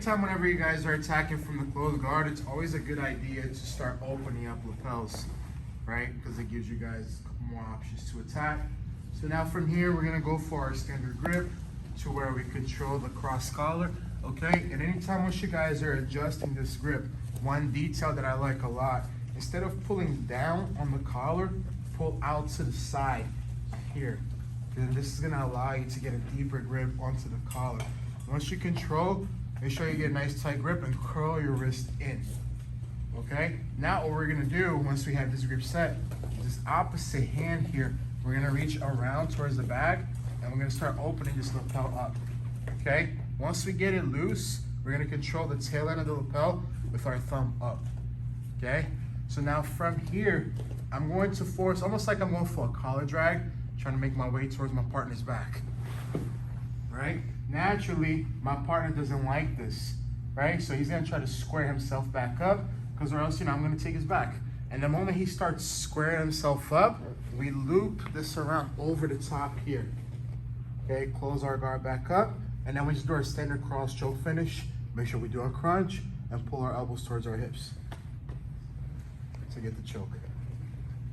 anytime whenever you guys are attacking from the closed guard, it's always a good idea to start opening up lapels, right? Because it gives you guys a couple more options to attack. So now from here, we're gonna go for our standard grip to where we control the cross collar, okay? And anytime once you guys are adjusting this grip, one detail that I like a lot, instead of pulling down on the collar, pull out to the side here. And this is gonna allow you to get a deeper grip onto the collar. Once you control, make sure you get a nice tight grip and curl your wrist in, okay? Now what we're gonna do, once we have this grip set, this opposite hand here, we're gonna reach around towards the back and we're gonna start opening this lapel up, okay? Once we get it loose, we're gonna control the tail end of the lapel with our thumb up, okay? So now from here, I'm going to force, almost like I'm going for a collar drag, trying to make my way towards my partner's back, right? Naturally, my partner doesn't like this, right? So he's gonna try to square himself back up, because or else, I'm gonna take his back. And the moment he starts squaring himself up, we loop this around over the top here. Okay, close our guard back up, and then we just do our standard cross choke finish. Make sure we do our crunch and pull our elbows towards our hips to get the choke,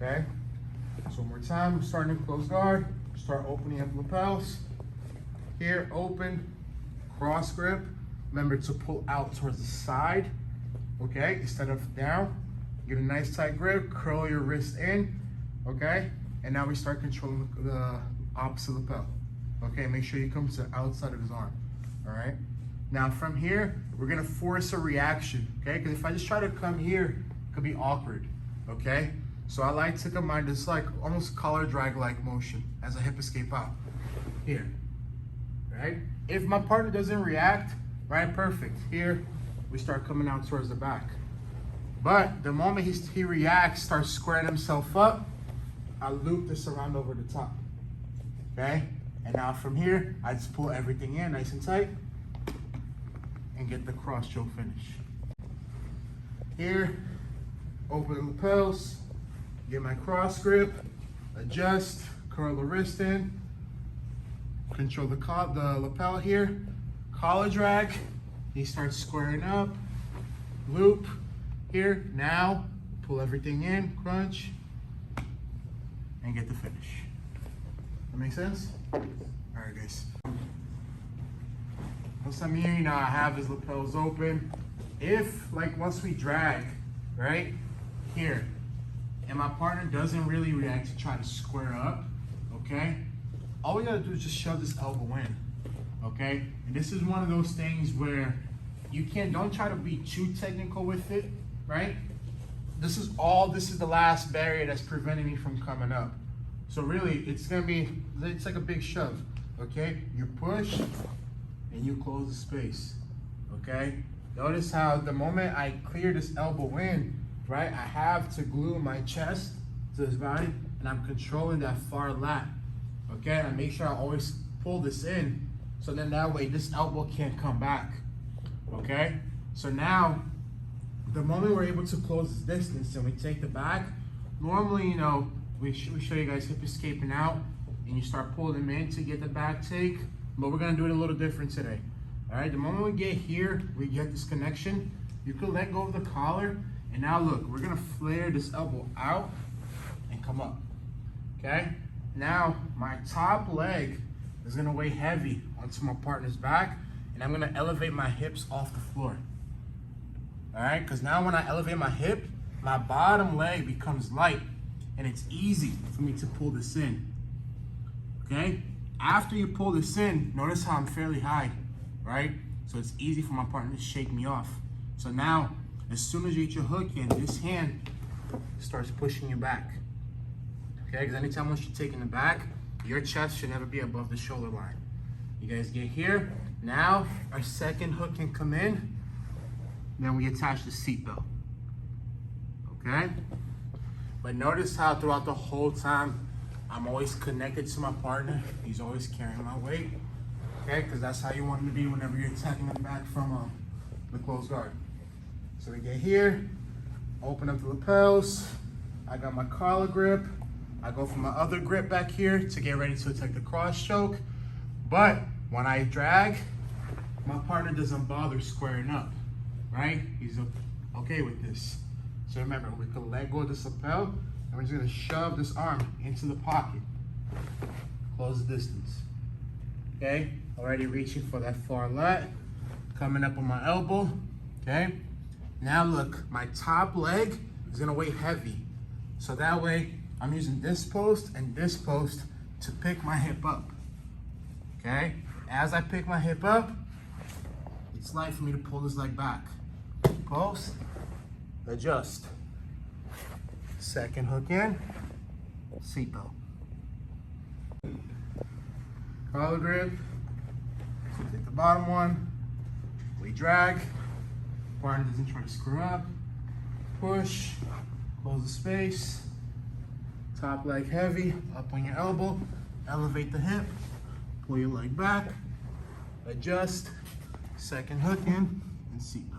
okay? So one more time, we're starting in close guard, start opening up lapels. Here, open, cross grip. Remember to pull out towards the side, okay? Instead of down, get a nice tight grip, curl your wrist in, okay? And now we start controlling the opposite lapel, okay? Make sure you come to the outside of his arm, all right? Now from here, we're gonna force a reaction, okay? Because if I just try to come here, it could be awkward, okay? So I like to combine this like almost collar drag-like motion as a hip escape out. Here, right? If my partner doesn't react, right, perfect. Here, we start coming out towards the back. But the moment he reacts, starts squaring himself up, I loop this around over the top, okay? And now from here, I just pull everything in nice and tight and get the cross choke finish. Here, open the lapels, get my cross grip, adjust, curl the wrist in, control the lapel here, collar drag, he starts squaring up, loop, here, now, pull everything in, crunch, and get the finish. That make sense? All right, guys. Once I'm here, I have his lapels open. If, like, once we drag, right, here, and my partner doesn't really react to try to square up, okay? All we gotta do is just shove this elbow in, okay? And this is one of those things where you don't try to be too technical with it, right? This is the last barrier that's preventing me from coming up. So really, it's like a big shove, okay? You push and you close the space, okay? Notice how the moment I clear this elbow in, right, I have to glue my chest to his body and I'm controlling that far lat, okay? I make sure I always pull this in so then that way this elbow can't come back, okay? So now, the moment we're able to close this distance and we take the back, normally, we show you guys hip escaping out and you start pulling them in to get the back take, but we're gonna do it a little different today. All right, the moment we get here, we get this connection, you can let go of the collar, and now look, we're gonna flare this elbow out and come up, okay? Now, my top leg is gonna weigh heavy onto my partner's back, and I'm gonna elevate my hips off the floor. All right, because now when I elevate my hip, my bottom leg becomes light and it's easy for me to pull this in, okay? After you pull this in, notice how I'm fairly high, right? So it's easy for my partner to shake me off. So now, as soon as you get your hook in, this hand starts pushing you back, okay? Because anytime once you're taking the back, your chest should never be above the shoulder line. You guys get here, now our second hook can come in, then we attach the seatbelt, okay? But notice how throughout the whole time, I'm always connected to my partner. He's always carrying my weight, okay? Because that's how you want him to be whenever you're attacking them back from the closed guard. So we get here, open up the lapels. I got my collar grip. I go for my other grip back here to get ready to attack the cross choke. But when I drag, my partner doesn't bother squaring up, right? He's okay with this. So remember, we can let go of this lapel, and we're just gonna shove this arm into the pocket. Close the distance. Okay, already reaching for that far lat, coming up on my elbow, okay? Now look, my top leg is gonna weigh heavy. So that way, I'm using this post and this post to pick my hip up, okay? As I pick my hip up, it's light for me to pull this leg back. Post, adjust. Second hook in, seatbelt. Collar grip, so take the bottom one, we drag, partner doesn't try to screw up, push, close the space, top leg heavy, up on your elbow, elevate the hip, pull your leg back, adjust, second hook in, and seatbelt.